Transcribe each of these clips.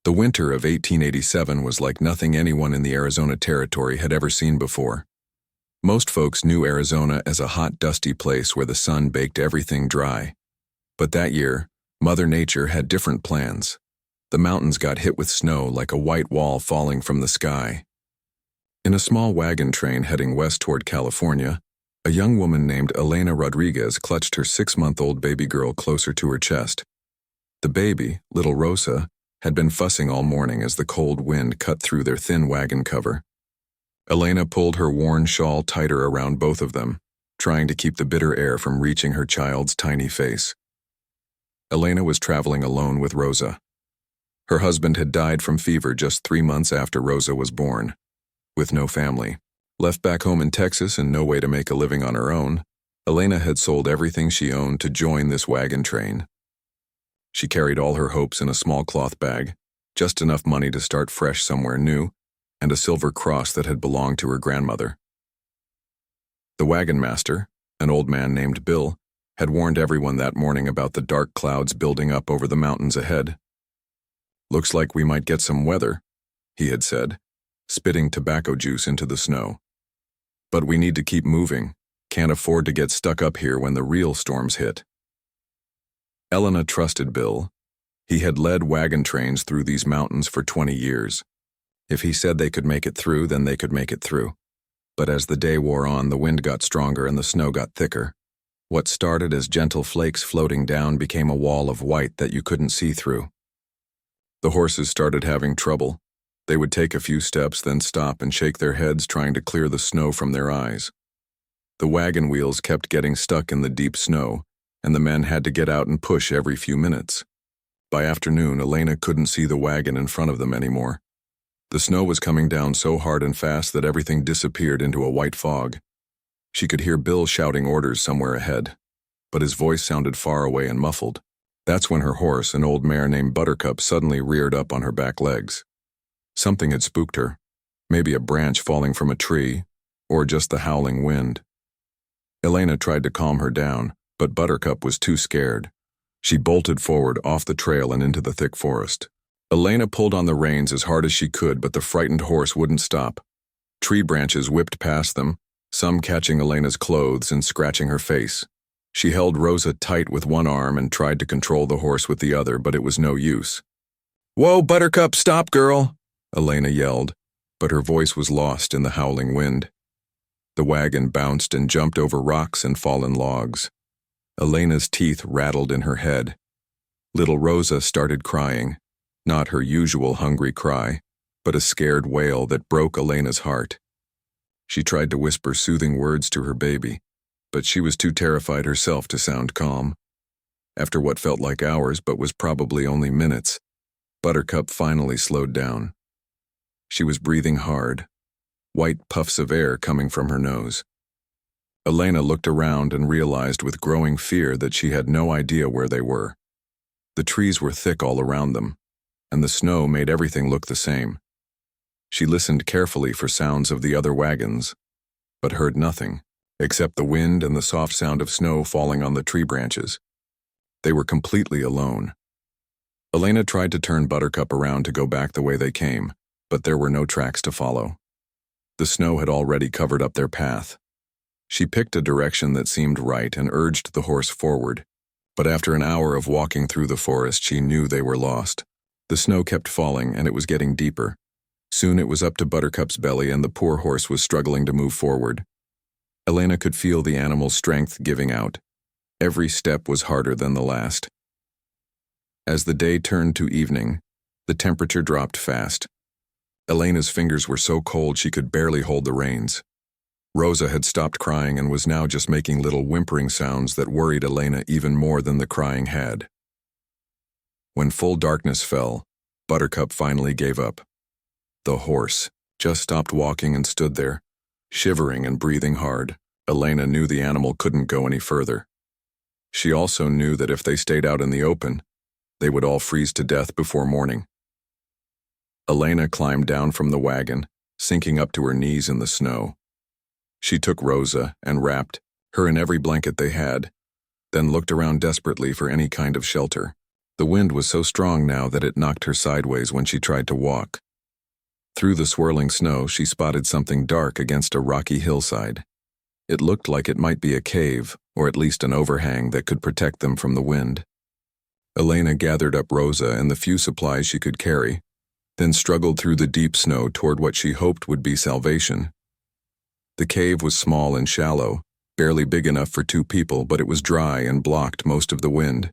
The winter of 1887 was like nothing anyone in the Arizona Territory had ever seen before. Most folks knew Arizona as a hot, dusty place where the sun baked everything dry. But that year, Mother Nature had different plans. The mountains got hit with snow like a white wall falling from the sky. In a small wagon train heading west toward California, a young woman named Elena Rodriguez clutched her 6-month-old baby girl closer to her chest. The baby, little Rosa, had been fussing all morning as the cold wind cut through their thin wagon cover. Elena pulled her worn shawl tighter around both of them, trying to keep the bitter air from reaching her child's tiny face. Elena was traveling alone with Rosa. Her husband had died from fever just 3 months after Rosa was born. With no family, left back home in Texas and no way to make a living on her own, Elena had sold everything she owned to join this wagon train. She carried all her hopes in a small cloth bag, just enough money to start fresh somewhere new, and a silver cross that had belonged to her grandmother. The wagon master, an old man named Bill, had warned everyone that morning about the dark clouds building up over the mountains ahead. "Looks like we might get some weather," he had said, spitting tobacco juice into the snow. "But we need to keep moving. Can't afford to get stuck up here when the real storms hit." Elena trusted Bill. He had led wagon trains through these mountains for 20 years. If he said they could make it through, then they could make it through. But as the day wore on, the wind got stronger and the snow got thicker. What started as gentle flakes floating down became a wall of white that you couldn't see through. The horses started having trouble. They would take a few steps, then stop and shake their heads, trying to clear the snow from their eyes. The wagon wheels kept getting stuck in the deep snow, and the men had to get out and push every few minutes. By afternoon, Elena couldn't see the wagon in front of them anymore. The snow was coming down so hard and fast that everything disappeared into a white fog. She could hear Bill shouting orders somewhere ahead, but his voice sounded far away and muffled. That's when her horse, an old mare named Buttercup, suddenly reared up on her back legs. Something had spooked her, maybe a branch falling from a tree, or just the howling wind. Elena tried to calm her down, but Buttercup was too scared. She bolted forward off the trail and into the thick forest. Elena pulled on the reins as hard as she could, but the frightened horse wouldn't stop. Tree branches whipped past them, some catching Elena's clothes and scratching her face. She held Rosa tight with one arm and tried to control the horse with the other, but it was no use. "Whoa, Buttercup, stop, girl!" Elena yelled, but her voice was lost in the howling wind. The wagon bounced and jumped over rocks and fallen logs. Elena's teeth rattled in her head. Little Rosa started crying, not her usual hungry cry, but a scared wail that broke Elena's heart. She tried to whisper soothing words to her baby, but she was too terrified herself to sound calm. After what felt like hours but was probably only minutes, Buttercup finally slowed down. She was breathing hard, white puffs of air coming from her nose. Elena looked around and realized with growing fear that she had no idea where they were. The trees were thick all around them, and the snow made everything look the same. She listened carefully for sounds of the other wagons, but heard nothing, except the wind and the soft sound of snow falling on the tree branches. They were completely alone. Elena tried to turn Buttercup around to go back the way they came, but there were no tracks to follow. The snow had already covered up their path. She picked a direction that seemed right and urged the horse forward, but after an hour of walking through the forest, she knew they were lost. The snow kept falling, and it was getting deeper. Soon it was up to Buttercup's belly, and the poor horse was struggling to move forward. Elena could feel the animal's strength giving out. Every step was harder than the last. As the day turned to evening, the temperature dropped fast. Elena's fingers were so cold she could barely hold the reins. Rosa had stopped crying and was now just making little whimpering sounds that worried Elena even more than the crying had. When full darkness fell, Buttercup finally gave up. The horse just stopped walking and stood there, shivering and breathing hard. Elena knew the animal couldn't go any further. She also knew that if they stayed out in the open, they would all freeze to death before morning. Elena climbed down from the wagon, sinking up to her knees in the snow. She took Rosa and wrapped her in every blanket they had, then looked around desperately for any kind of shelter. The wind was so strong now that it knocked her sideways when she tried to walk. Through the swirling snow, she spotted something dark against a rocky hillside. It looked like it might be a cave, or at least an overhang that could protect them from the wind. Elena gathered up Rosa and the few supplies she could carry, then struggled through the deep snow toward what she hoped would be salvation. The cave was small and shallow, barely big enough for 2 people, but it was dry and blocked most of the wind.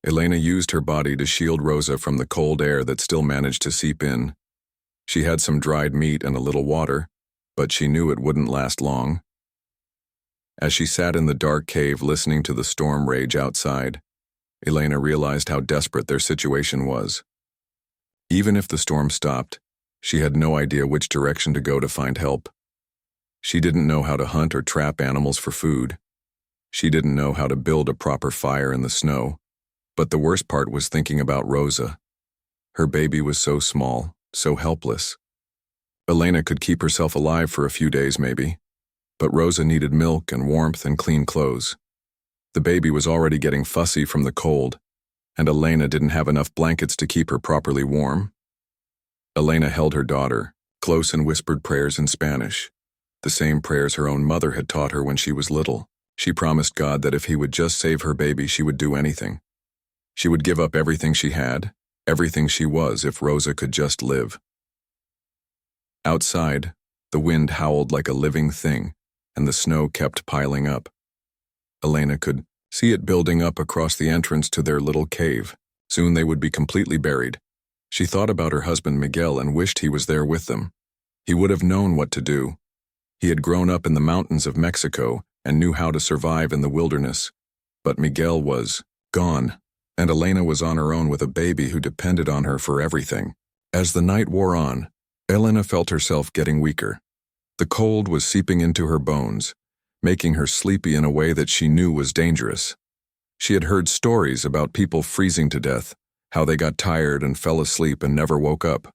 Elena used her body to shield Rosa from the cold air that still managed to seep in. She had some dried meat and a little water, but she knew it wouldn't last long. As she sat in the dark cave listening to the storm rage outside, Elena realized how desperate their situation was. Even if the storm stopped, she had no idea which direction to go to find help. She didn't know how to hunt or trap animals for food. She didn't know how to build a proper fire in the snow. But the worst part was thinking about Rosa. Her baby was so small, so helpless. Elena could keep herself alive for a few days maybe, but Rosa needed milk and warmth and clean clothes. The baby was already getting fussy from the cold, and Elena didn't have enough blankets to keep her properly warm. Elena held her daughter, close, and whispered prayers in Spanish, the same prayers her own mother had taught her when she was little. She promised God that if he would just save her baby, she would do anything. She would give up everything she had, everything she was, if Rosa could just live. Outside, the wind howled like a living thing, and the snow kept piling up. Elena could see it building up across the entrance to their little cave. Soon they would be completely buried. She thought about her husband Miguel and wished he was there with them. He would have known what to do. He had grown up in the mountains of Mexico and knew how to survive in the wilderness. But Miguel was gone, and Elena was on her own with a baby who depended on her for everything. As the night wore on, Elena felt herself getting weaker. The cold was seeping into her bones, making her sleepy in a way that she knew was dangerous. She had heard stories about people freezing to death, how they got tired and fell asleep and never woke up.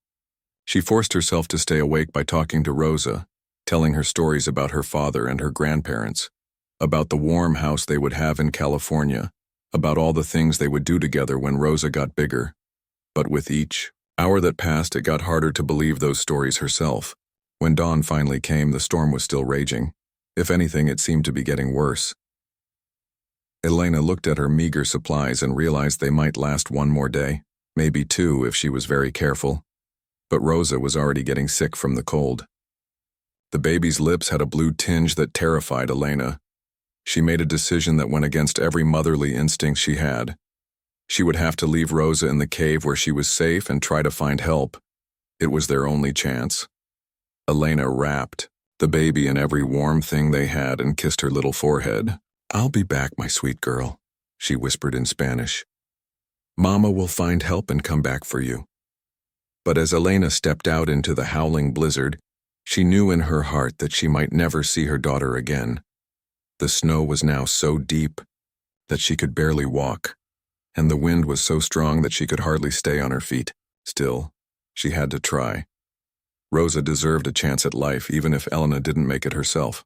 She forced herself to stay awake by talking to Rosa, telling her stories about her father and her grandparents, about the warm house they would have in California, about all the things they would do together when Rosa got bigger. But with each hour that passed, it got harder to believe those stories herself. When dawn finally came, the storm was still raging. If anything, it seemed to be getting worse. Elena looked at her meager supplies and realized they might last 1 more day, maybe 2 if she was very careful. But Rosa was already getting sick from the cold. The baby's lips had a blue tinge that terrified Elena. She made a decision that went against every motherly instinct she had. She would have to leave Rosa in the cave where she was safe and try to find help. It was their only chance. Elena wrapped the baby in every warm thing they had and kissed her little forehead. "I'll be back, my sweet girl," she whispered in Spanish. "Mama will find help and come back for you." But as Elena stepped out into the howling blizzard, she knew in her heart that she might never see her daughter again. The snow was now so deep that she could barely walk, and the wind was so strong that she could hardly stay on her feet. Still, she had to try. Rosa deserved a chance at life, even if Elena didn't make it herself.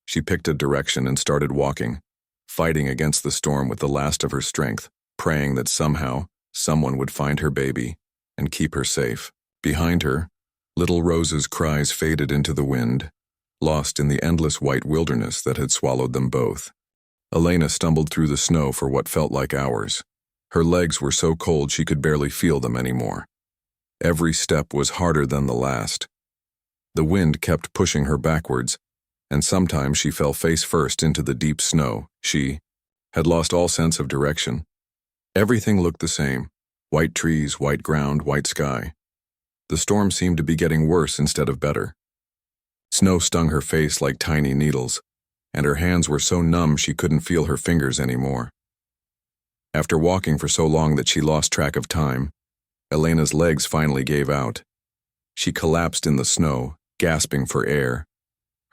She picked a direction and started walking, fighting against the storm with the last of her strength, praying that somehow someone would find her baby and keep her safe. Behind her, little Rosa's cries faded into the wind, lost in the endless white wilderness that had swallowed them both. Elena stumbled through the snow for what felt like hours. Her legs were so cold she could barely feel them anymore. Every step was harder than the last. The wind kept pushing her backwards, and sometimes she fell face first into the deep snow. She had lost all sense of direction. Everything looked the same: white trees, white ground, white sky. The storm seemed to be getting worse instead of better. Snow stung her face like tiny needles, and her hands were so numb she couldn't feel her fingers anymore. After walking for so long that she lost track of time, Elena's legs finally gave out. She collapsed in the snow, gasping for air.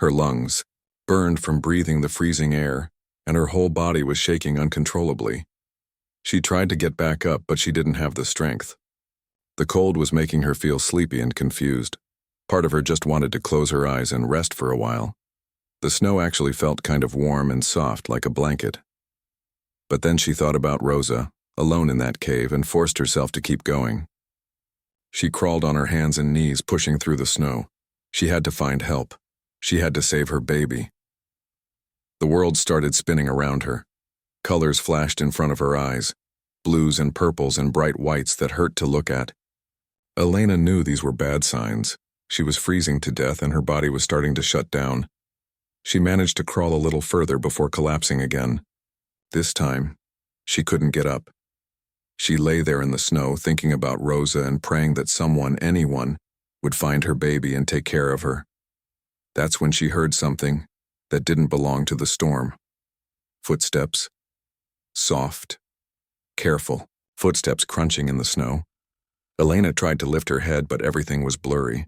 Her lungs burned from breathing the freezing air, and her whole body was shaking uncontrollably. She tried to get back up, but she didn't have the strength. The cold was making her feel sleepy and confused. Part of her just wanted to close her eyes and rest for a while. The snow actually felt kind of warm and soft, like a blanket. But then she thought about Rosa, alone in that cave, and forced herself to keep going. She crawled on her hands and knees, pushing through the snow. She had to find help. She had to save her baby. The world started spinning around her. Colors flashed in front of her eyes, blues and purples and bright whites that hurt to look at. Elena knew these were bad signs. She was freezing to death and her body was starting to shut down. She managed to crawl a little further before collapsing again. This time, she couldn't get up. She lay there in the snow, thinking about Rosa and praying that someone, anyone, would find her baby and take care of her. That's when she heard something that didn't belong to the storm. Footsteps. Soft, careful, footsteps crunching in the snow. Elena tried to lift her head, but everything was blurry.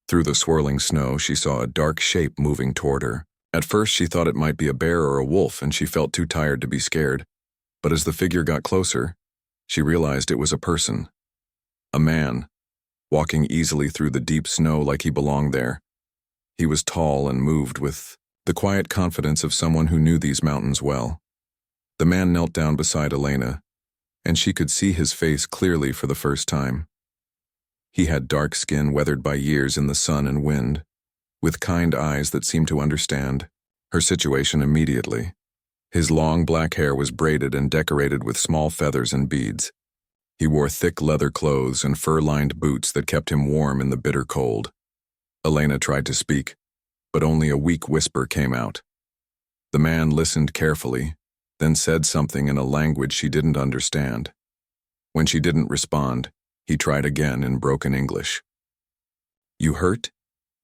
Through the swirling snow, she saw a dark shape moving toward her. At first, she thought it might be a bear or a wolf, and she felt too tired to be scared. But as the figure got closer, she realized it was a person. A man, walking easily through the deep snow like he belonged there. He was tall and moved with the quiet confidence of someone who knew these mountains well. The man knelt down beside Elena, and she could see his face clearly for the first time. He had dark skin weathered by years in the sun and wind, with kind eyes that seemed to understand her situation immediately. His long black hair was braided and decorated with small feathers and beads. He wore thick leather clothes and fur-lined boots that kept him warm in the bitter cold. Elena tried to speak, but only a weak whisper came out. The man listened carefully, then said something in a language she didn't understand. When she didn't respond, he tried again in broken English. "You hurt?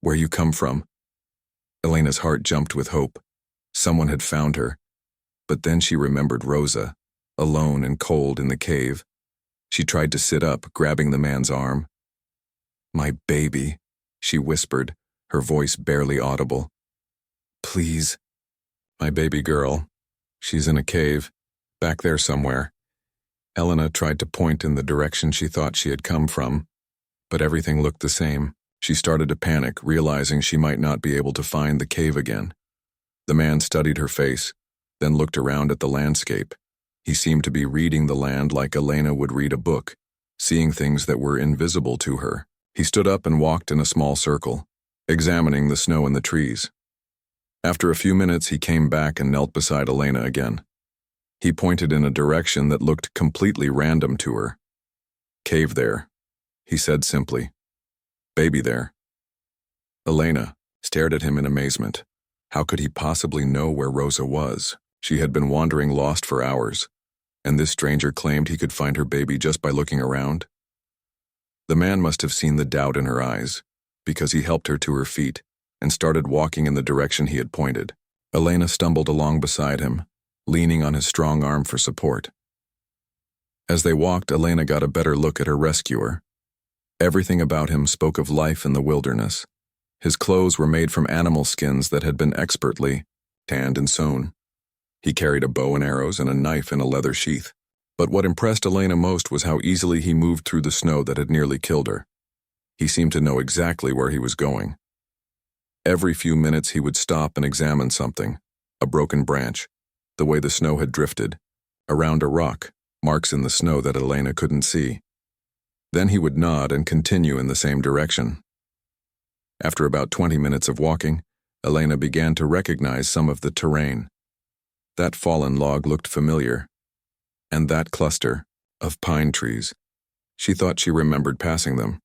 Where you come from?" Elena's heart jumped with hope. Someone had found her. But then she remembered Rosa, alone and cold in the cave. She tried to sit up, grabbing the man's arm. "My baby," she whispered, her voice barely audible. "Please." "My baby girl. She's in a cave, back there somewhere." Elena tried to point in the direction she thought she had come from, but everything looked the same. She started to panic, realizing she might not be able to find the cave again. The man studied her face, then looked around at the landscape. He seemed to be reading the land like Elena would read a book, seeing things that were invisible to her. He stood up and walked in a small circle, examining the snow and the trees. After a few minutes, he came back and knelt beside Elena again. He pointed in a direction that looked completely random to her. "Cave there," he said simply. "Baby there." Elena stared at him in amazement. How could he possibly know where Rosa was? She had been wandering lost for hours, and this stranger claimed he could find her baby just by looking around. The man must have seen the doubt in her eyes, because he helped her to her feet and started walking in the direction he had pointed. Elena stumbled along beside him, leaning on his strong arm for support. As they walked, Elena got a better look at her rescuer. Everything about him spoke of life in the wilderness. His clothes were made from animal skins that had been expertly tanned and sewn. He carried a bow and arrows and a knife in a leather sheath. But what impressed Elena most was how easily he moved through the snow that had nearly killed her. He seemed to know exactly where he was going. Every few minutes he would stop and examine something, a broken branch, the way the snow had drifted, around a rock, marks in the snow that Elena couldn't see. Then he would nod and continue in the same direction. After about 20 minutes of walking, Elena began to recognize some of the terrain. That fallen log looked familiar, and that cluster of pine trees. She thought she remembered passing them.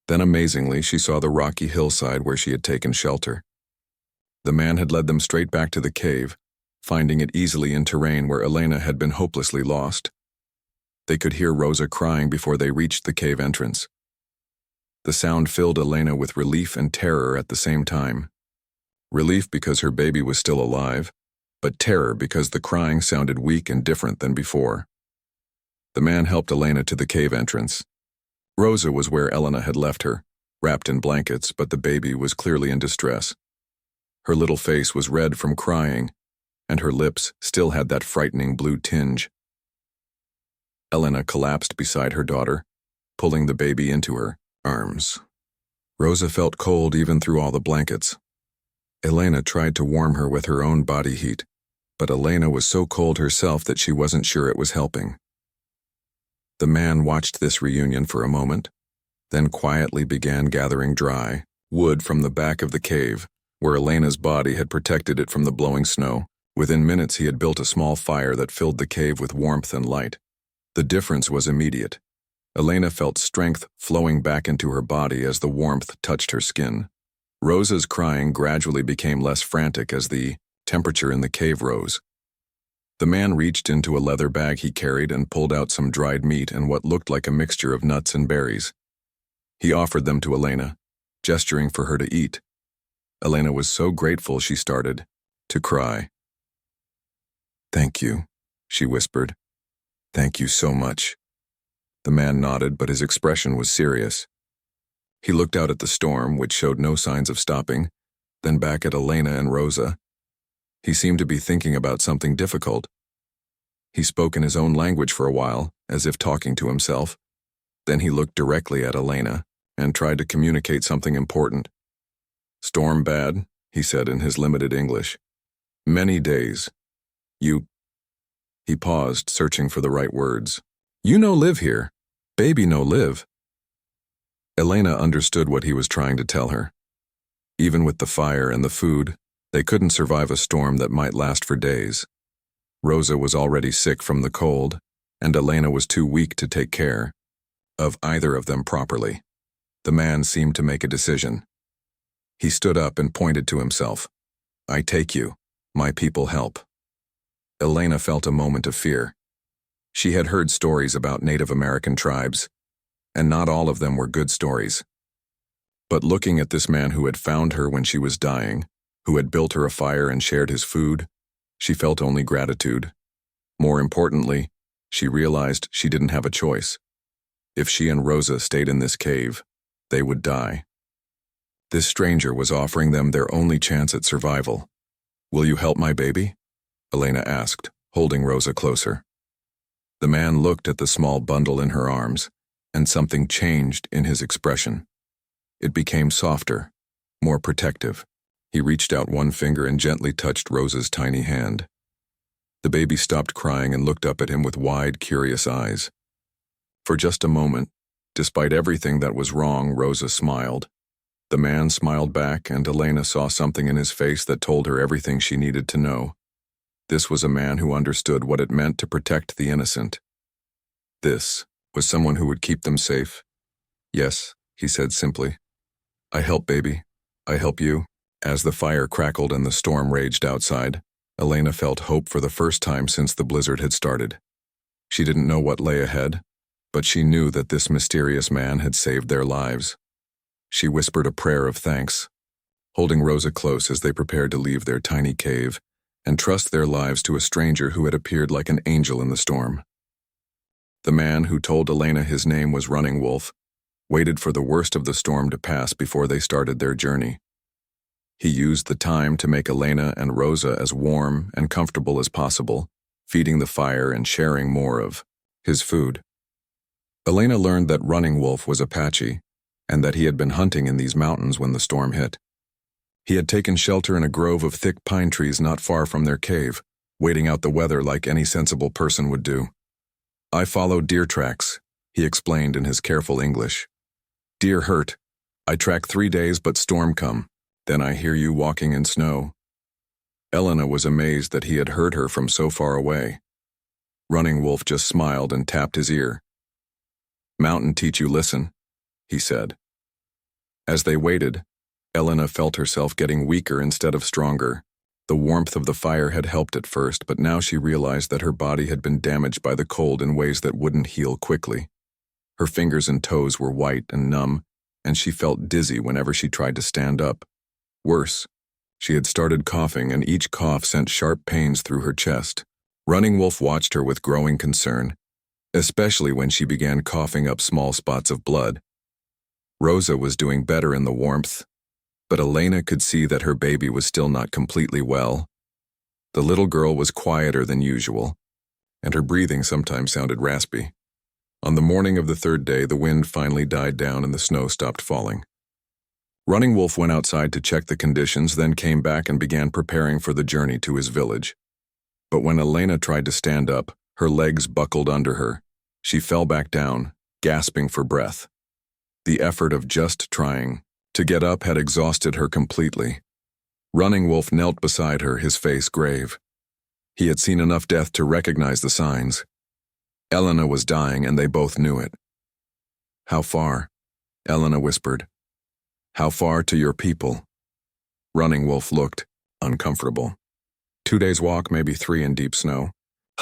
Then amazingly, she saw the rocky hillside where she had taken shelter. The man had led them straight back to the cave, finding it easily in terrain where Elena had been hopelessly lost. They could hear Rosa crying before they reached the cave entrance. The sound filled Elena with relief and terror at the same time. Relief because her baby was still alive, but terror because the crying sounded weak and different than before. The man helped Elena to the cave entrance. Rosa was where Elena had left her, wrapped in blankets, but the baby was clearly in distress. Her little face was red from crying, and her lips still had that frightening blue tinge. Elena collapsed beside her daughter, pulling the baby into her arms. Rosa felt cold even through all the blankets. Elena tried to warm her with her own body heat, but Elena was so cold herself that she wasn't sure it was helping. The man watched this reunion for a moment, then quietly began gathering dry wood from the back of the cave, where Elena's body had protected it from the blowing snow. Within minutes he had built a small fire that filled the cave with warmth and light. The difference was immediate. Elena felt strength flowing back into her body as the warmth touched her skin. Rosa's crying gradually became less frantic as the temperature in the cave rose. The man reached into a leather bag he carried and pulled out some dried meat and what looked like a mixture of nuts and berries. He offered them to Elena, gesturing for her to eat. Elena was so grateful she started to cry. "Thank you," she whispered. "Thank you so much." The man nodded, but his expression was serious. He looked out at the storm, which showed no signs of stopping, then back at Elena and Rosa. He seemed to be thinking about something difficult. He spoke in his own language for a while, as if talking to himself. Then he looked directly at Elena and tried to communicate something important. "Storm bad," he said in his limited English. "Many days. You..." He paused, searching for the right words. "You no live here. Baby no live." Elena understood what he was trying to tell her. Even with the fire and the food, they couldn't survive a storm that might last for days. Rosa was already sick from the cold, and Elena was too weak to take care of either of them properly. The man seemed to make a decision. He stood up and pointed to himself. "I take you. My people help." Elena felt a moment of fear. She had heard stories about Native American tribes, and not all of them were good stories. But looking at this man who had found her when she was dying, who had built her a fire and shared his food, she felt only gratitude. More importantly, she realized she didn't have a choice. If she and Rosa stayed in this cave, they would die. This stranger was offering them their only chance at survival. "Will you help my baby?" Elena asked, holding Rosa closer. The man looked at the small bundle in her arms, and something changed in his expression. It became softer, more protective. He reached out one finger and gently touched Rosa's tiny hand. The baby stopped crying and looked up at him with wide, curious eyes. For just a moment, despite everything that was wrong, Rosa smiled. The man smiled back, and Elena saw something in his face that told her everything she needed to know. This was a man who understood what it meant to protect the innocent. This was someone who would keep them safe. "Yes," he said simply. "I help, baby. I help you." As the fire crackled and the storm raged outside, Elena felt hope for the first time since the blizzard had started. She didn't know what lay ahead, but she knew that this mysterious man had saved their lives. She whispered a prayer of thanks, holding Rosa close as they prepared to leave their tiny cave and trust their lives to a stranger who had appeared like an angel in the storm. The man who told Elena his name was Running Wolf waited for the worst of the storm to pass before they started their journey. He used the time to make Elena and Rosa as warm and comfortable as possible, feeding the fire and sharing more of his food. Elena learned that Running Wolf was Apache, and that he had been hunting in these mountains when the storm hit. He had taken shelter in a grove of thick pine trees not far from their cave, waiting out the weather like any sensible person would do. "I followed deer tracks," he explained in his careful English. "Deer hurt. I track 3 days, but storm come. Then I hear you walking in snow." Elena was amazed that he had heard her from so far away. Running Wolf just smiled and tapped his ear. "Mountain teach you listen," he said. As they waited, Elena felt herself getting weaker instead of stronger. The warmth of the fire had helped at first, but now she realized that her body had been damaged by the cold in ways that wouldn't heal quickly. Her fingers and toes were white and numb, and she felt dizzy whenever she tried to stand up. Worse, she had started coughing, and each cough sent sharp pains through her chest. Running Wolf watched her with growing concern, especially when she began coughing up small spots of blood. Rosa was doing better in the warmth, but Elena could see that her baby was still not completely well. The little girl was quieter than usual, and her breathing sometimes sounded raspy. On the morning of the 3rd day, the wind finally died down and the snow stopped falling. Running Wolf went outside to check the conditions, then came back and began preparing for the journey to his village. But when Elena tried to stand up, her legs buckled under her. She fell back down, gasping for breath. The effort of just trying to get up had exhausted her completely. Running Wolf knelt beside her, his face grave. He had seen enough death to recognize the signs. Elena was dying, and they both knew it. "How far?" Elena whispered. "How far to your people?" Running Wolf looked uncomfortable. 2 days' walk, maybe 3 in deep snow.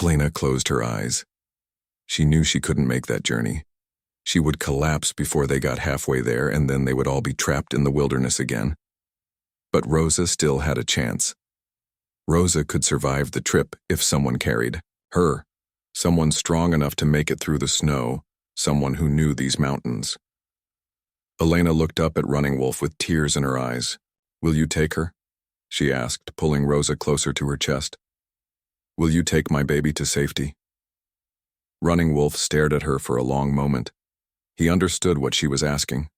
Elena closed her eyes. She knew she couldn't make that journey. She would collapse before they got halfway there, and then they would all be trapped in the wilderness again. But Rosa still had a chance. Rosa could survive the trip if someone carried her, someone strong enough to make it through the snow, someone who knew these mountains. Elena looked up at Running Wolf with tears in her eyes. "Will you take her?" she asked, pulling Rosa closer to her chest. "Will you take my baby to safety?" Running Wolf stared at her for a long moment. He understood what she was asking.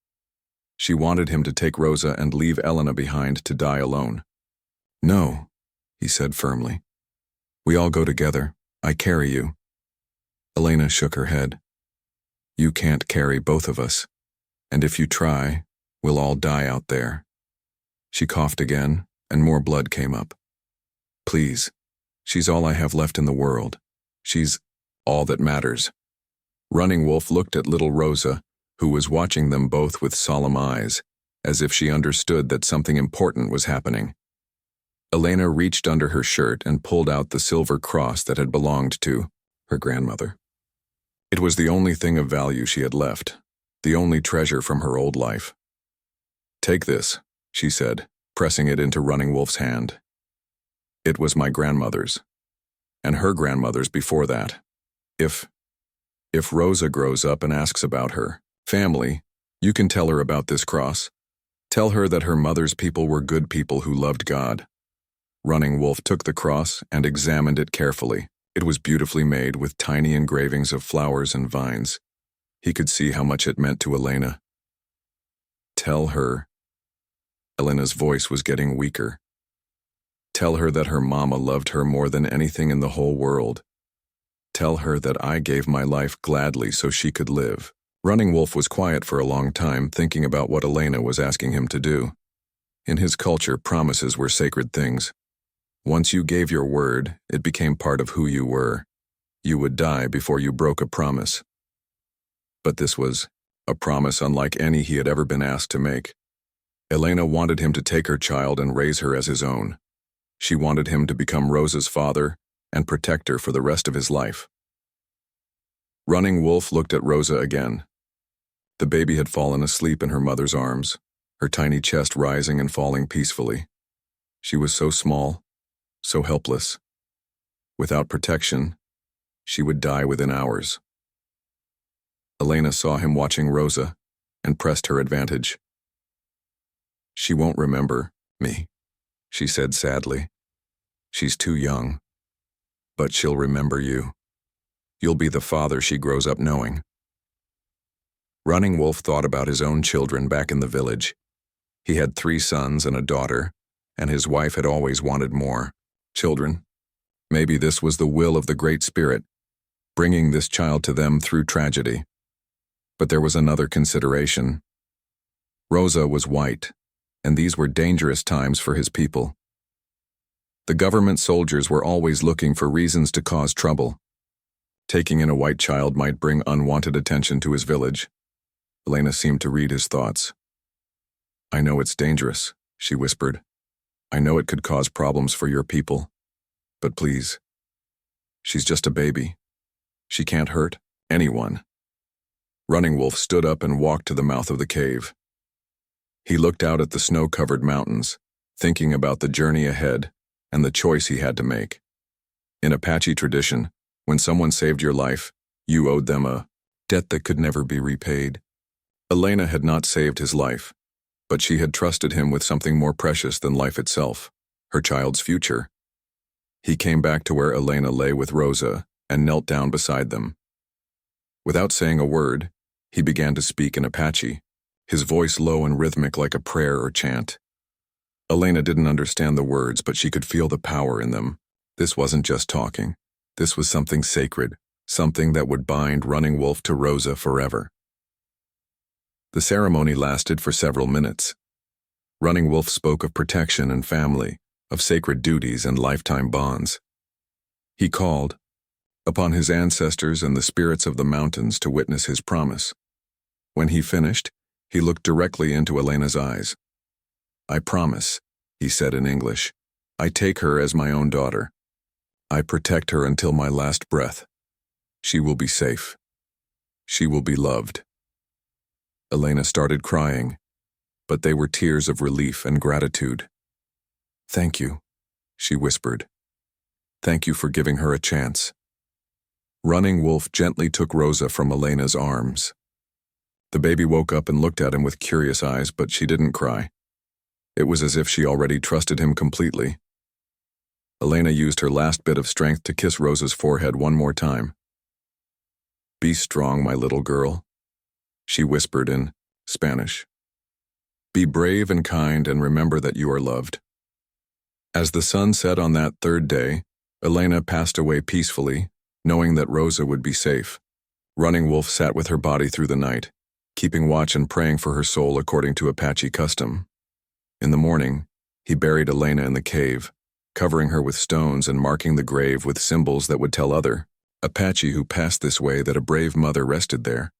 She wanted him to take Rosa and leave Elena behind to die alone. "No," he said firmly. "We all go together. I carry you." Elena shook her head. "You can't carry both of us. And if you try, we'll all die out there." She coughed again, and more blood came up. "Please, she's all I have left in the world. She's all that matters." Running Wolf looked at little Rosa, who was watching them both with solemn eyes, as if she understood that something important was happening. Elena reached under her shirt and pulled out the silver cross that had belonged to her grandmother. It was the only thing of value she had left, the only treasure from her old life. "Take this," she said, pressing it into Running Wolf's hand. "It was my grandmother's, and her grandmother's before that. If Rosa grows up and asks about her family, you can tell her about this cross. Tell her that her mother's people were good people who loved God." Running Wolf took the cross and examined it carefully. It was beautifully made with tiny engravings of flowers and vines. He could see how much it meant to Elena. "Tell her." Elena's voice was getting weaker. "Tell her that her mama loved her more than anything in the whole world. Tell her that I gave my life gladly so she could live." Running Wolf was quiet for a long time, thinking about what Elena was asking him to do. In his culture, promises were sacred things. Once you gave your word, it became part of who you were. You would die before you broke a promise. But this was a promise unlike any he had ever been asked to make. Elena wanted him to take her child and raise her as his own. She wanted him to become Rosa's father and protect her for the rest of his life. Running Wolf looked at Rosa again. The baby had fallen asleep in her mother's arms, her tiny chest rising and falling peacefully. She was so small, so helpless. Without protection, she would die within hours. Elena saw him watching Rosa and pressed her advantage. "She won't remember me," she said sadly. "She's too young. But she'll remember you. You'll be the father she grows up knowing." Running Wolf thought about his own children back in the village. He had 3 sons and a daughter, and his wife had always wanted more children. Maybe this was the will of the Great Spirit, bringing this child to them through tragedy. But there was another consideration. Rosa was white, and these were dangerous times for his people. The government soldiers were always looking for reasons to cause trouble. Taking in a white child might bring unwanted attention to his village. Elena seemed to read his thoughts. "I know it's dangerous," she whispered. "I know it could cause problems for your people. But please, she's just a baby. She can't hurt anyone." Running Wolf stood up and walked to the mouth of the cave. He looked out at the snow-covered mountains, thinking about the journey ahead and the choice he had to make. In Apache tradition, when someone saved your life, you owed them a debt that could never be repaid. Elena had not saved his life, but she had trusted him with something more precious than life itself, her child's future. He came back to where Elena lay with Rosa and knelt down beside them. Without saying a word, he began to speak in Apache, his voice low and rhythmic like a prayer or chant. Elena didn't understand the words, but she could feel the power in them. This wasn't just talking. This was something sacred, something that would bind Running Wolf to Rosa forever. The ceremony lasted for several minutes. Running Wolf spoke of protection and family, of sacred duties and lifetime bonds. He called upon his ancestors and the spirits of the mountains to witness his promise. When he finished, he looked directly into Elena's eyes. "I promise," he said in English. "I take her as my own daughter. I protect her until my last breath. She will be safe. She will be loved." Elena started crying, but they were tears of relief and gratitude. "Thank you," she whispered. "Thank you for giving her a chance." Running Wolf gently took Rosa from Elena's arms. The baby woke up and looked at him with curious eyes, but she didn't cry. It was as if she already trusted him completely. Elena used her last bit of strength to kiss Rosa's forehead one more time. "Be strong, my little girl," she whispered in Spanish. "Be brave and kind, and remember that you are loved." As the sun set on that third day, Elena passed away peacefully, knowing that Rosa would be safe. Running Wolf sat with her body through the night, keeping watch and praying for her soul according to Apache custom. In the morning, he buried Elena in the cave, covering her with stones and marking the grave with symbols that would tell other Apache who passed this way that a brave mother rested there.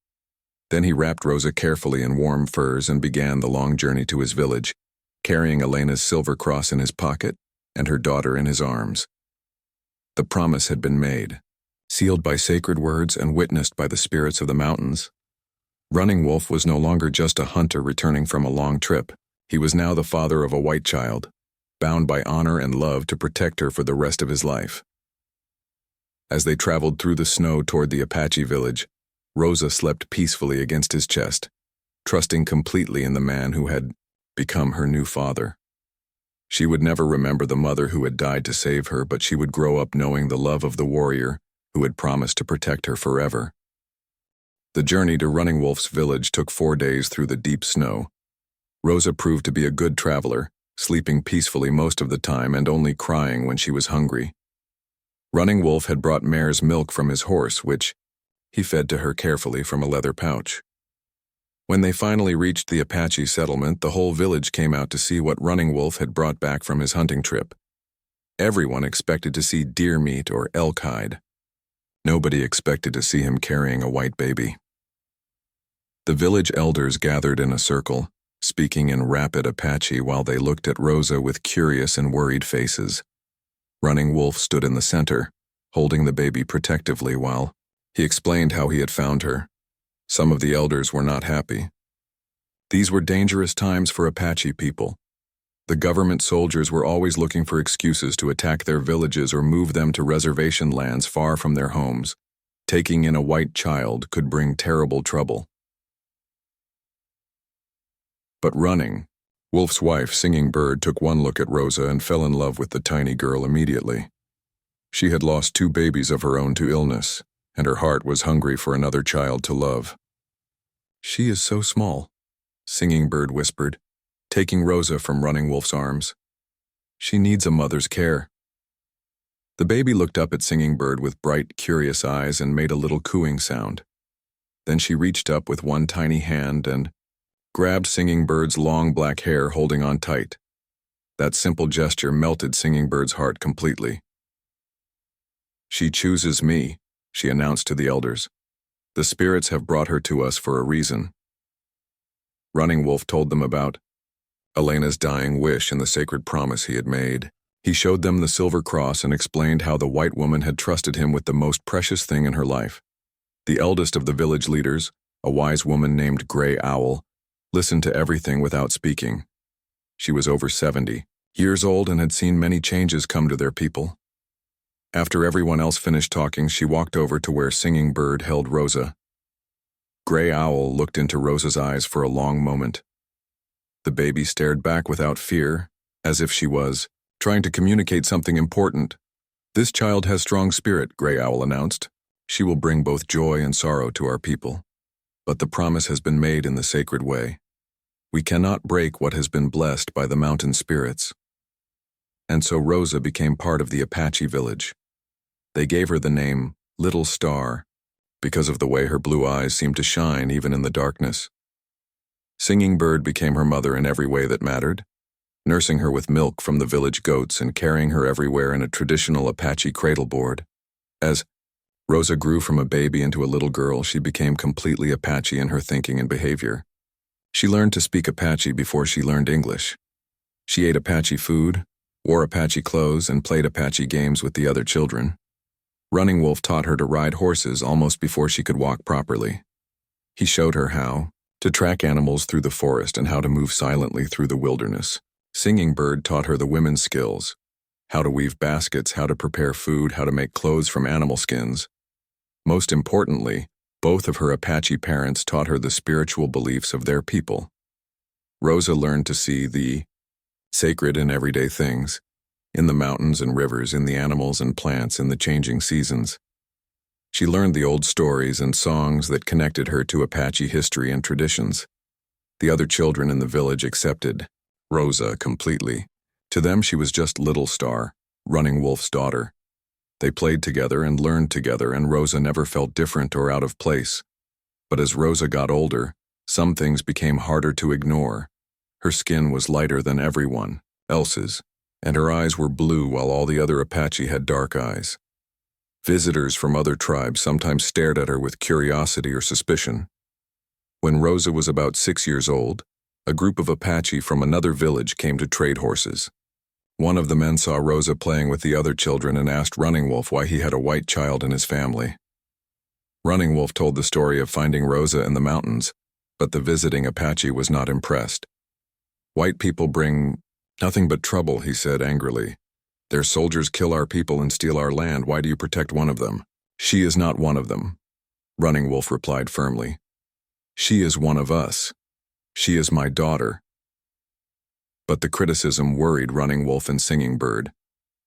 Then he wrapped Rosa carefully in warm furs and began the long journey to his village, carrying Elena's silver cross in his pocket and her daughter in his arms. The promise had been made, sealed by sacred words and witnessed by the spirits of the mountains. Running Wolf was no longer just a hunter returning from a long trip. He was now the father of a white child, bound by honor and love to protect her for the rest of his life. As they traveled through the snow toward the Apache village, Rosa slept peacefully against his chest, trusting completely in the man who had become her new father. She would never remember the mother who had died to save her, but she would grow up knowing the love of the warrior who had promised to protect her forever. The journey to Running Wolf's village took 4 days through the deep snow. Rosa proved to be a good traveler, sleeping peacefully most of the time and only crying when she was hungry. Running Wolf had brought mare's milk from his horse, which he fed to her carefully from a leather pouch. When they finally reached the Apache settlement, the whole village came out to see what Running Wolf had brought back from his hunting trip. Everyone expected to see deer meat or elk hide. Nobody expected to see him carrying a white baby. The village elders gathered in a circle, speaking in rapid Apache while they looked at Rosa with curious and worried faces. Running Wolf stood in the center, holding the baby protectively while he explained how he had found her. Some of the elders were not happy. These were dangerous times for Apache people. The government soldiers were always looking for excuses to attack their villages or move them to reservation lands far from their homes. Taking in a white child could bring terrible trouble. But Running Wolf's wife, Singing Bird, took one look at Rosa and fell in love with the tiny girl immediately. She had lost 2 babies of her own to illness, and her heart was hungry for another child to love. "She is so small," Singing Bird whispered, taking Rosa from Running Wolf's arms. "She needs a mother's care." The baby looked up at Singing Bird with bright, curious eyes and made a little cooing sound. Then she reached up with one tiny hand and grabbed Singing Bird's long black hair, holding on tight. That simple gesture melted Singing Bird's heart completely. "She chooses me," she announced to the elders. "The spirits have brought her to us for a reason." Running Wolf told them about Elena's dying wish and the sacred promise he had made. He showed them the silver cross and explained how the white woman had trusted him with the most precious thing in her life. The eldest of the village leaders, a wise woman named Gray Owl, listened to everything without speaking. She was over 70 years old and had seen many changes come to their people. After everyone else finished talking, she walked over to where Singing Bird held Rosa. Gray Owl looked into Rosa's eyes for a long moment. The baby stared back without fear, as if she was trying to communicate something important. "This child has strong spirit," Gray Owl announced. "She will bring both joy and sorrow to our people. But the promise has been made in the sacred way. We cannot break what has been blessed by the mountain spirits." And so Rosa became part of the Apache village. They gave her the name Little Star, because of the way her blue eyes seemed to shine even in the darkness. Singing Bird became her mother in every way that mattered, nursing her with milk from the village goats and carrying her everywhere in a traditional Apache cradleboard. As Rosa grew from a baby into a little girl, she became completely Apache in her thinking and behavior. She learned to speak Apache before she learned English. She ate Apache food, wore Apache clothes, and played Apache games with the other children. Running Wolf taught her to ride horses almost before she could walk properly. He showed her how to track animals through the forest and how to move silently through the wilderness. Singing Bird taught her the women's skills, how to weave baskets, how to prepare food, how to make clothes from animal skins. Most importantly, both of her Apache parents taught her the spiritual beliefs of their people. Rosa learned to see the sacred in everyday things, in the mountains and rivers, in the animals and plants, in the changing seasons. She learned the old stories and songs that connected her to Apache history and traditions. The other children in the village accepted Rosa completely. To them, she was just Little Star, Running Wolf's daughter. They played together and learned together, and Rosa never felt different or out of place. But as Rosa got older, some things became harder to ignore. Her skin was lighter than everyone else's, and her eyes were blue while all the other Apache had dark eyes. Visitors from other tribes sometimes stared at her with curiosity or suspicion. When Rosa was about 6 years old, a group of Apache from another village came to trade horses. One of the men saw Rosa playing with the other children and asked Running Wolf why he had a white child in his family. Running Wolf told the story of finding Rosa in the mountains, but the visiting Apache was not impressed. "White people bring nothing but trouble," he said angrily. "Their soldiers kill our people and steal our land. Why do you protect one of them?" "She is not one of them," Running Wolf replied firmly. "She is one of us. She is my daughter." But the criticism worried Running Wolf and Singing Bird.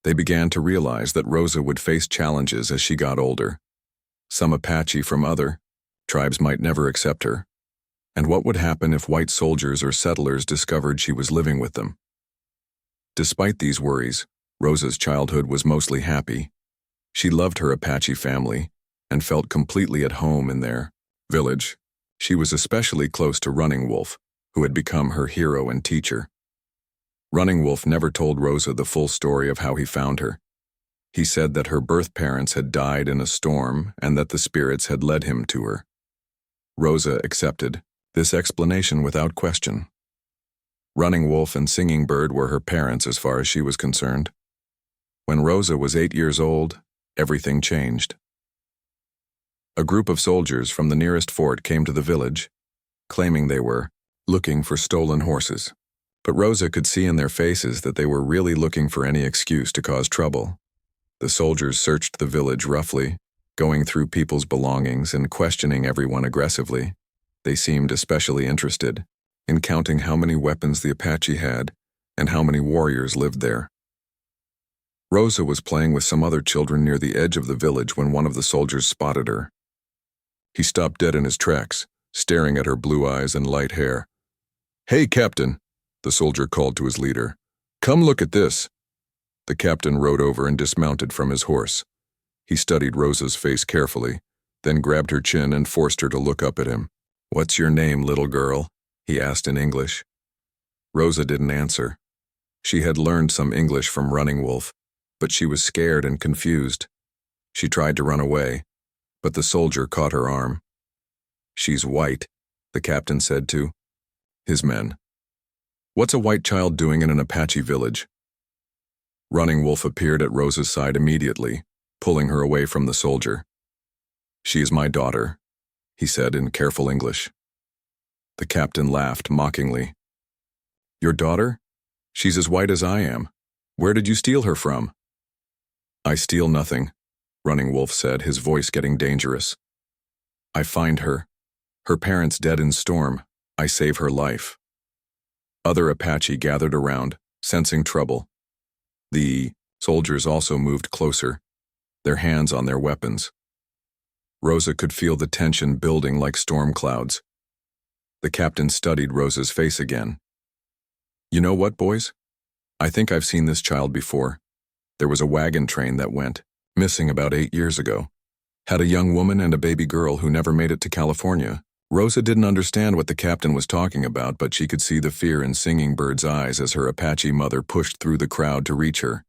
They began to realize that Rosa would face challenges as she got older. Some Apache from other tribes might never accept her. And what would happen if white soldiers or settlers discovered she was living with them? Despite these worries, Rosa's childhood was mostly happy. She loved her Apache family and felt completely at home in their village. She was especially close to Running Wolf, who had become her hero and teacher. Running Wolf never told Rosa the full story of how he found her. He said that her birth parents had died in a storm and that the spirits had led him to her. Rosa accepted this explanation without question. Running Wolf and Singing Bird were her parents as far as she was concerned. When Rosa was 8 years old, everything changed. A group of soldiers from the nearest fort came to the village, claiming they were looking for stolen horses. But Rosa could see in their faces that they were really looking for any excuse to cause trouble. The soldiers searched the village roughly, going through people's belongings and questioning everyone aggressively. They seemed especially interested in counting how many weapons the Apache had and how many warriors lived there. Rosa was playing with some other children near the edge of the village when one of the soldiers spotted her. He stopped dead in his tracks, staring at her blue eyes and light hair. "Hey, Captain," the soldier called to his leader. "Come look at this." The captain rode over and dismounted from his horse. He studied Rosa's face carefully, then grabbed her chin and forced her to look up at him. "What's your name, little girl?" he asked in English. Rosa didn't answer. She had learned some English from Running Wolf, but she was scared and confused. She tried to run away, but the soldier caught her arm. "She's white," the captain said to his men. "What's a white child doing in an Apache village?" Running Wolf appeared at Rosa's side immediately, pulling her away from the soldier. "She is my daughter," he said in careful English. The captain laughed mockingly. "Your daughter? She's as white as I am. Where did you steal her from?" "I steal nothing," Running Wolf said, his voice getting dangerous. "I find her. Her parents dead in storm. I save her life." Other Apache gathered around, sensing trouble. The soldiers also moved closer, their hands on their weapons. Rosa could feel the tension building like storm clouds. The captain studied Rosa's face again. "You know what, boys? I think I've seen this child before. There was a wagon train that went missing about 8 years ago. had a young woman and a baby girl who never made it to California. Rosa didn't understand what the captain was talking about, but she could see the fear in Singing Bird's eyes as her Apache mother pushed through the crowd to reach her.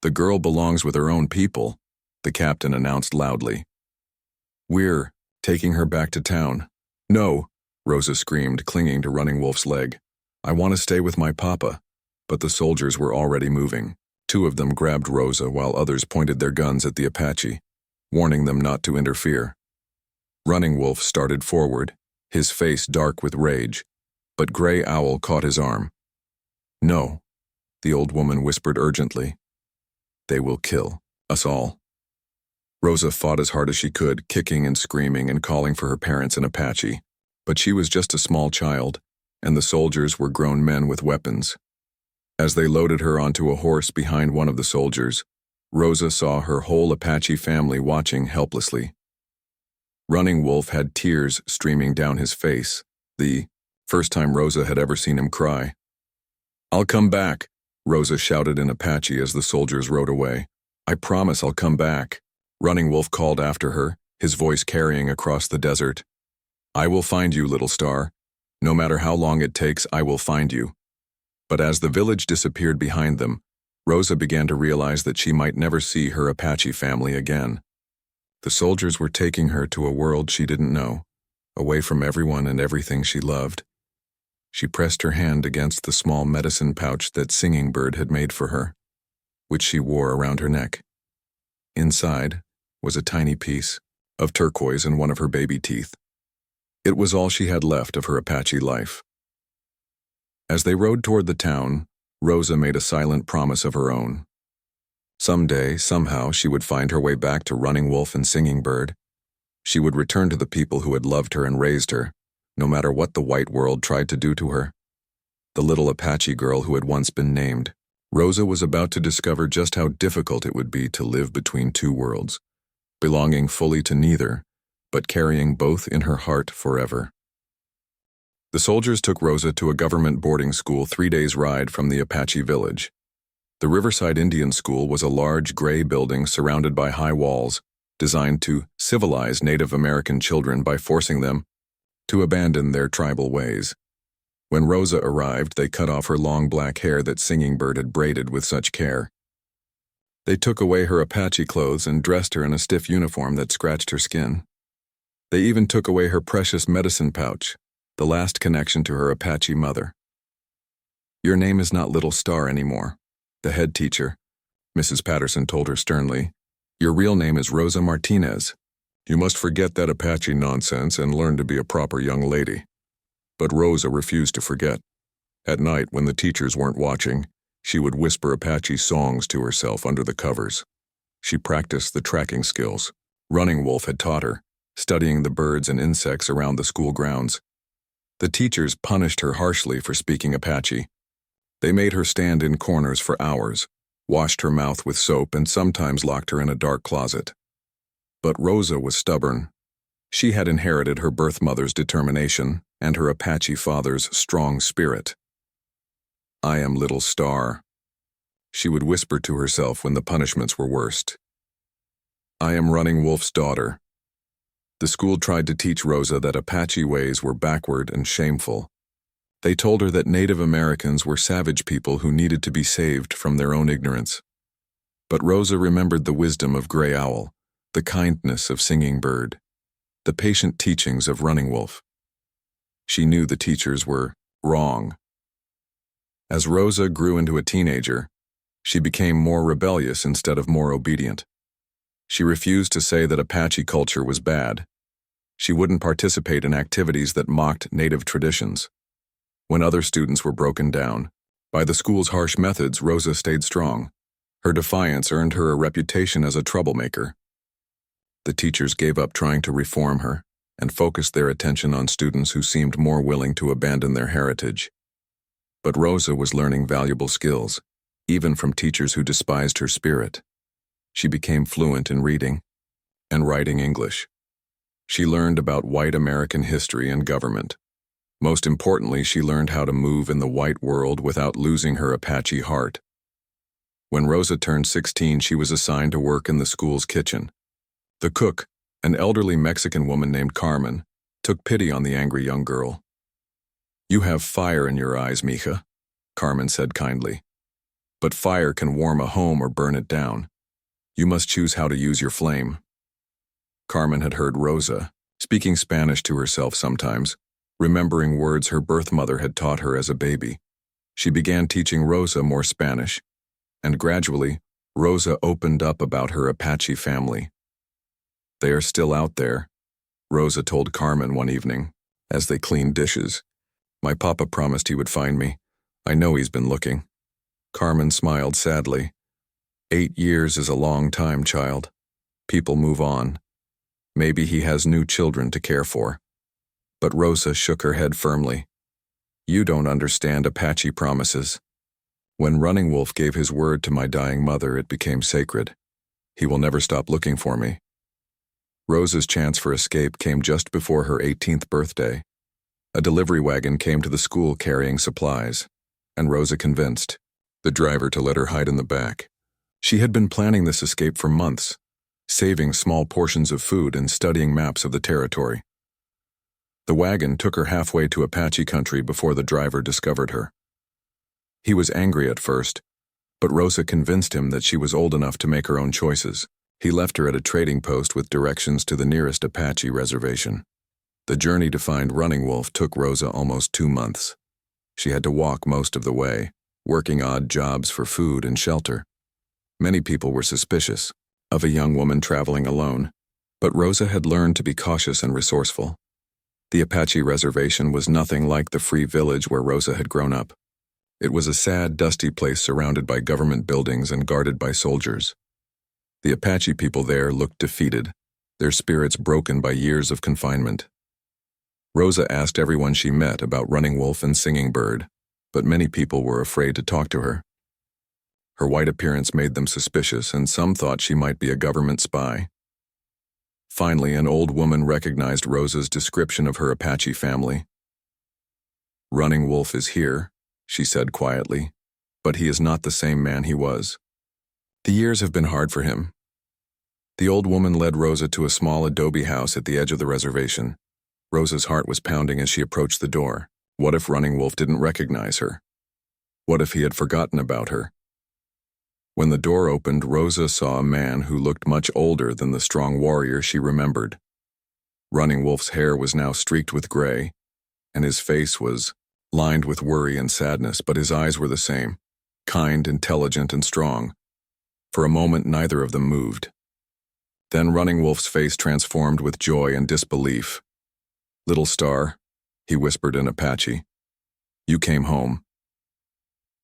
"The girl belongs with her own people," the captain announced loudly. "We're taking her back to town." "No," Rosa screamed, clinging to Running Wolf's leg. "I want to stay with my papa." But the soldiers were already moving. Two of them grabbed Rosa while others pointed their guns at the Apache, warning them not to interfere. Running Wolf started forward, his face dark with rage, but Gray Owl caught his arm. "No," the old woman whispered urgently. "They will kill us all." Rosa fought as hard as she could, kicking and screaming and calling for her parents in Apache. But she was just a small child, and the soldiers were grown men with weapons. As they loaded her onto a horse behind one of the soldiers, Rosa saw her whole Apache family watching helplessly. Running Wolf had tears streaming down his face, the first time Rosa had ever seen him cry. "I'll come back," Rosa shouted in Apache as the soldiers rode away. "I promise I'll come back," Running Wolf called after her, his voice carrying across the desert. "I will find you, little star. No matter how long it takes, I will find you." But as the village disappeared behind them, Rosa began to realize that she might never see her Apache family again. The soldiers were taking her to a world she didn't know, away from everyone and everything she loved. She pressed her hand against the small medicine pouch that Singing Bird had made for her, which she wore around her neck. Inside was a tiny piece of turquoise in one of her baby teeth. It was all she had left of her Apache life. As they rode toward the town, Rosa made a silent promise of her own. Someday, somehow, she would find her way back to Running Wolf and Singing Bird. She would return to the people who had loved her and raised her, no matter what the white world tried to do to her. The little Apache girl who had once been named. Rosa was about to discover just how difficult it would be to live between two worlds, belonging fully to neither, but carrying both in her heart forever. The soldiers took Rosa to a government boarding school 3 days' ride from the Apache village. The Riverside Indian School was a large gray building surrounded by high walls, designed to civilize Native American children by forcing them to abandon their tribal ways. When Rosa arrived, they cut off her long black hair that Singing Bird had braided with such care. They took away her Apache clothes and dressed her in a stiff uniform that scratched her skin. They even took away her precious medicine pouch, the last connection to her Apache mother. "Your name is not Little Star anymore," the head teacher, Mrs. Patterson, told her sternly. "Your real name is Rosa Martinez. You must forget that Apache nonsense and learn to be a proper young lady." But Rosa refused to forget. At night, when the teachers weren't watching, she would whisper Apache songs to herself under the covers. She practiced the tracking skills Running Wolf had taught her, studying the birds and insects around the school grounds. The teachers punished her harshly for speaking Apache. They made her stand in corners for hours, washed her mouth with soap, and sometimes locked her in a dark closet. But Rosa was stubborn. She had inherited her birth mother's determination and her Apache father's strong spirit. "I am Little Star," she would whisper to herself when the punishments were worst. "I am Running Wolf's daughter." The school tried to teach Rosa that Apache ways were backward and shameful. They told her that Native Americans were savage people who needed to be saved from their own ignorance. But Rosa remembered the wisdom of Gray Owl, the kindness of Singing Bird, the patient teachings of Running Wolf. She knew the teachers were wrong. As Rosa grew into a teenager, she became more rebellious instead of more obedient. She refused to say that Apache culture was bad. She wouldn't participate in activities that mocked Native traditions. When other students were broken down by the school's harsh methods, Rosa stayed strong. Her defiance earned her a reputation as a troublemaker. The teachers gave up trying to reform her and focused their attention on students who seemed more willing to abandon their heritage. But Rosa was learning valuable skills, even from teachers who despised her spirit. She became fluent in reading and writing English. She learned about white American history and government. Most importantly, she learned how to move in the white world without losing her Apache heart. When Rosa turned 16, she was assigned to work in the school's kitchen. The cook, An elderly Mexican woman named Carmen took pity on the angry young girl. "You have fire in your eyes, mija," Carmen said kindly. "But fire can warm a home or burn it down. You must choose how to use your flame." Carmen had heard Rosa speaking Spanish to herself sometimes, remembering words her birth mother had taught her as a baby. She began teaching Rosa more Spanish, and gradually, Rosa opened up about her Apache family. "They are still out there," Rosa told Carmen one evening, as they cleaned dishes. "My papa promised he would find me. I know he's been looking." Carmen smiled sadly. 8 years is a long time, child. People move on. Maybe he has new children to care for." But Rosa shook her head firmly. "You don't understand Apache promises. When Running Wolf gave his word to my dying mother, it became sacred. He will never stop looking for me." Rosa's chance for escape came just before her 18th birthday. A delivery wagon came to the school carrying supplies, and Rosa convinced the driver to let her hide in the back. She had been planning this escape for months, saving small portions of food and studying maps of the territory. The wagon took her halfway to Apache country before the driver discovered her. He was angry at first, but Rosa convinced him that she was old enough to make her own choices. He left her at a trading post with directions to the nearest Apache reservation. The journey to find Running Wolf took Rosa almost 2 months. She had to walk most of the way, working odd jobs for food and shelter. Many people were suspicious of a young woman traveling alone, but Rosa had learned to be cautious and resourceful. The Apache reservation was nothing like the free village where Rosa had grown up. It was a sad, dusty place surrounded by government buildings and guarded by soldiers. The Apache people there looked defeated, their spirits broken by years of confinement. Rosa asked everyone she met about Running Wolf and Singing Bird, but many people were afraid to talk to her. Her white appearance made them suspicious, and some thought she might be a government spy. Finally, an old woman recognized Rosa's description of her Apache family. "Running Wolf is here," she said quietly, "but he is not the same man he was. The years have been hard for him." The old woman led Rosa to a small adobe house at the edge of the reservation. Rosa's heart was pounding as she approached the door. What if Running Wolf didn't recognize her? What if he had forgotten about her? When the door opened, Rosa saw a man who looked much older than the strong warrior she remembered. Running Wolf's hair was now streaked with gray, and his face was lined with worry and sadness, but his eyes were the same, kind, intelligent, and strong. For a moment, neither of them moved. Then Running Wolf's face transformed with joy and disbelief. "Little Star," he whispered in Apache, "you came home."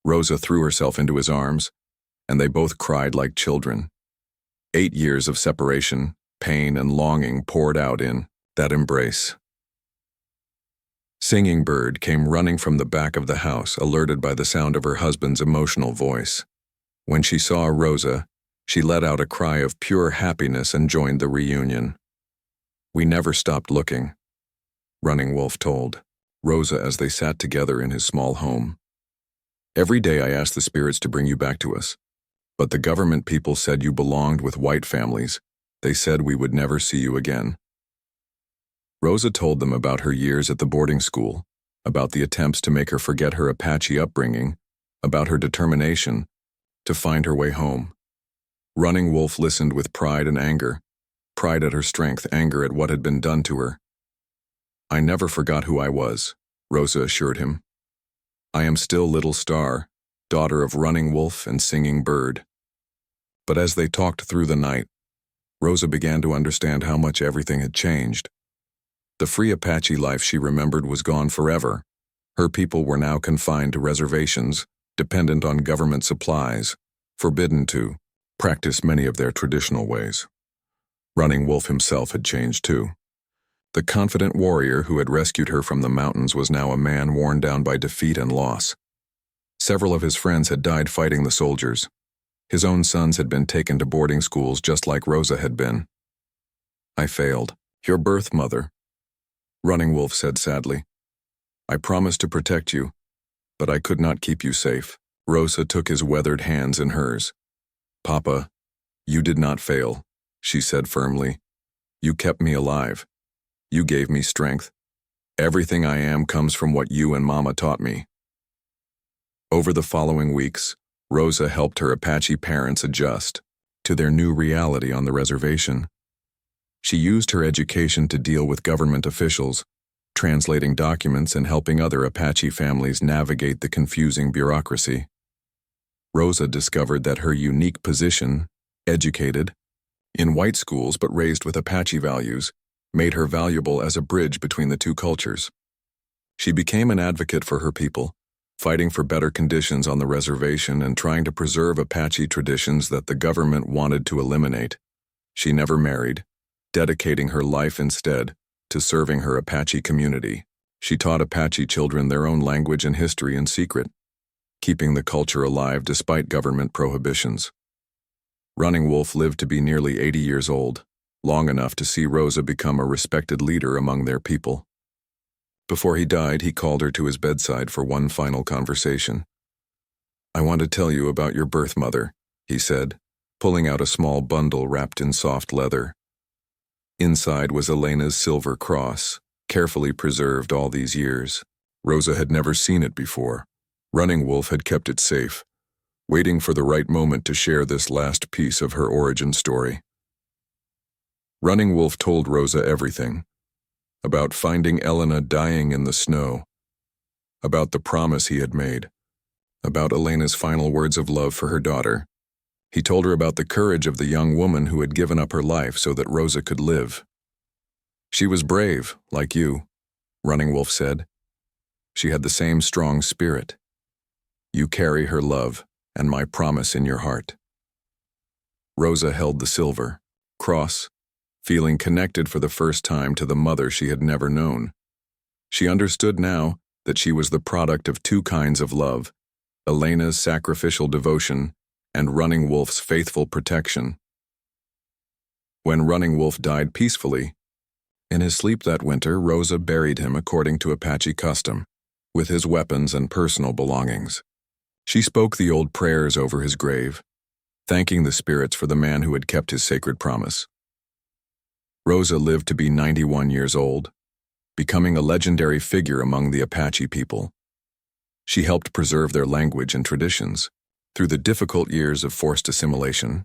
Rosa threw herself into his arms, and they both cried like children. 8 years of separation, pain, and longing poured out in that embrace. Singing Bird came running from the back of the house, alerted by the sound of her husband's emotional voice. When she saw Rosa, she let out a cry of pure happiness and joined the reunion. "We never stopped looking," Running Wolf told Rosa as they sat together in his small home. "Every day I asked the spirits to bring you back to us. But the government people said you belonged with white families. They said we would never see you again." Rosa told them about her years at the boarding school, about the attempts to make her forget her Apache upbringing, about her determination to find her way home. Running Wolf listened with pride and anger, pride at her strength, anger at what had been done to her. "I never forgot who I was," Rosa assured him. "I am still Little Star, daughter of Running Wolf and Singing Bird." But as they talked through the night, Rosa began to understand how much everything had changed. The free Apache life she remembered was gone forever. Her people were now confined to reservations, dependent on government supplies, forbidden to practice many of their traditional ways. Running Wolf himself had changed too. The confident warrior who had rescued her from the mountains was now a man worn down by defeat and loss. Several of his friends had died fighting the soldiers. His own sons had been taken to boarding schools just like Rosa had been. "I failed. Your birth mother," Running Wolf said sadly. "I promised to protect you, but I could not keep you safe." Rosa took his weathered hands in hers. "Papa, you did not fail," she said firmly. You kept me alive. You gave me strength. Everything I am comes from what you and Mama taught me. Over the following weeks, Rosa helped her Apache parents adjust to their new reality on the reservation. She used her education to deal with government officials, translating documents and helping other Apache families navigate the confusing bureaucracy. Rosa discovered that her unique position, educated, in white schools but raised with Apache values, made her valuable as a bridge between the two cultures. She became an advocate for her people, fighting for better conditions on the reservation and trying to preserve Apache traditions that the government wanted to eliminate. She never married, dedicating her life instead to serving her Apache community. She taught Apache children their own language and history in secret, keeping the culture alive despite government prohibitions. Running Wolf lived to be nearly 80 years old, long enough to see Rosa become a respected leader among their people. Before he died, he called her to his bedside for one final conversation. "I want to tell you about your birth mother," he said, pulling out a small bundle wrapped in soft leather. Inside was Elena's silver cross, carefully preserved all these years. Rosa had never seen it before. Running Wolf had kept it safe, waiting for the right moment to share this last piece of her origin story. Running Wolf told Rosa everything. About finding Elena dying in the snow, about the promise he had made, about Elena's final words of love for her daughter. He told her about the courage of the young woman who had given up her life so that Rosa could live. "She was brave, like you," Running Wolf said. "She had the same strong spirit. You carry her love and my promise in your heart." Rosa held the silver cross, feeling connected for the first time to the mother she had never known. She understood now that she was the product of two kinds of love, Elena's sacrificial devotion and Running Wolf's faithful protection. When Running Wolf died peacefully, in his sleep that winter, Rosa buried him according to Apache custom, with his weapons and personal belongings. She spoke the old prayers over his grave, thanking the spirits for the man who had kept his sacred promise. Rosa lived to be 91 years old, becoming a legendary figure among the Apache people. She helped preserve their language and traditions through the difficult years of forced assimilation.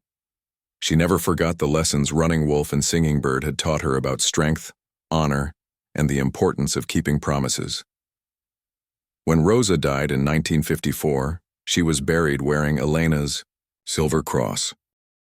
She never forgot the lessons Running Wolf and Singing Bird had taught her about strength, honor, and the importance of keeping promises. When Rosa died in 1954, she was buried wearing Elena's silver cross.